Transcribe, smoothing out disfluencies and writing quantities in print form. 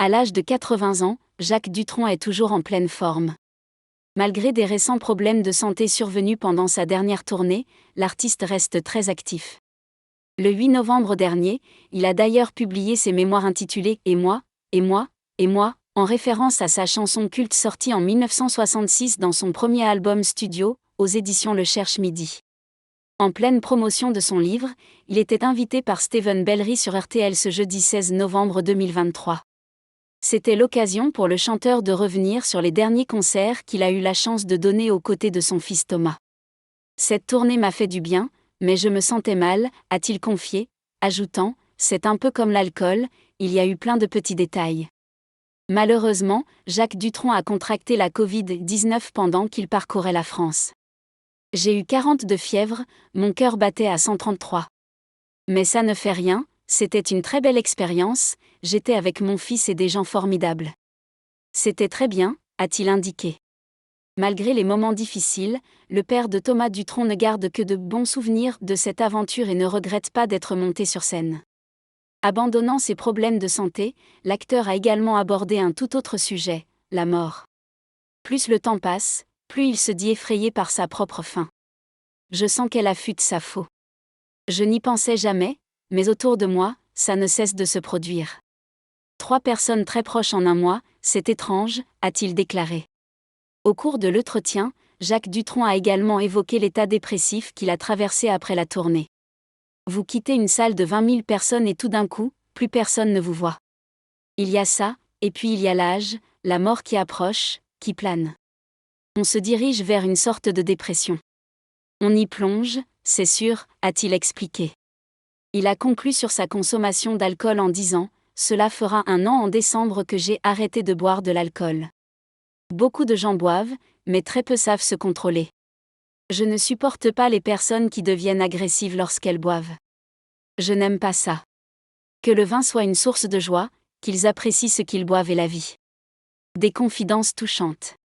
À l'âge de 80 ans, Jacques Dutronc est toujours en pleine forme. Malgré des récents problèmes de santé survenus pendant sa dernière tournée, l'artiste reste très actif. Le 8 novembre dernier, il a d'ailleurs publié ses mémoires intitulées « Et moi, et moi, et moi », en référence à sa chanson culte sortie en 1966 dans son premier album studio, aux éditions Le Cherche Midi. En pleine promotion de son livre, il était invité par Steven Bellery sur RTL ce jeudi 16 novembre 2023. C'était l'occasion pour le chanteur de revenir sur les derniers concerts qu'il a eu la chance de donner aux côtés de son fils Thomas. « Cette tournée m'a fait du bien, mais je me sentais mal », a-t-il confié, ajoutant « C'est un peu comme l'alcool, il y a eu plein de petits détails ». Malheureusement, Jacques Dutronc a contracté la Covid-19 pendant qu'il parcourait la France. « J'ai eu 40 de fièvre, mon cœur battait à 133. Mais ça ne fait rien, c'était une très belle expérience, j'étais avec mon fils et des gens formidables. C'était très bien », a-t-il indiqué. Malgré les moments difficiles, le père de Thomas Dutronc ne garde que de bons souvenirs de cette aventure et ne regrette pas d'être monté sur scène. Abandonnant ses problèmes de santé, l'acteur a également abordé un tout autre sujet, la mort. Plus le temps passe, plus il se dit effrayé par sa propre fin. « Je sens qu'elle affûte sa faux. Je n'y pensais jamais, mais autour de moi, ça ne cesse de se produire. 3 personnes très proches en un mois, c'est étrange », a-t-il déclaré. Au cours de l'entretien, Jacques Dutronc a également évoqué l'état dépressif qu'il a traversé après la tournée. « Vous quittez une salle de 20 000 personnes et tout d'un coup, plus personne ne vous voit. Il y a ça, et puis il y a l'âge, la mort qui approche, qui plane. On se dirige vers une sorte de dépression. On y plonge, c'est sûr », a-t-il expliqué. Il a conclu sur sa consommation d'alcool en disant « Cela fera 1 an en décembre que j'ai arrêté de boire de l'alcool. Beaucoup de gens boivent, mais très peu savent se contrôler. Je ne supporte pas les personnes qui deviennent agressives lorsqu'elles boivent. Je n'aime pas ça. Que le vin soit une source de joie, qu'ils apprécient ce qu'ils boivent et la vie. » Des confidences touchantes.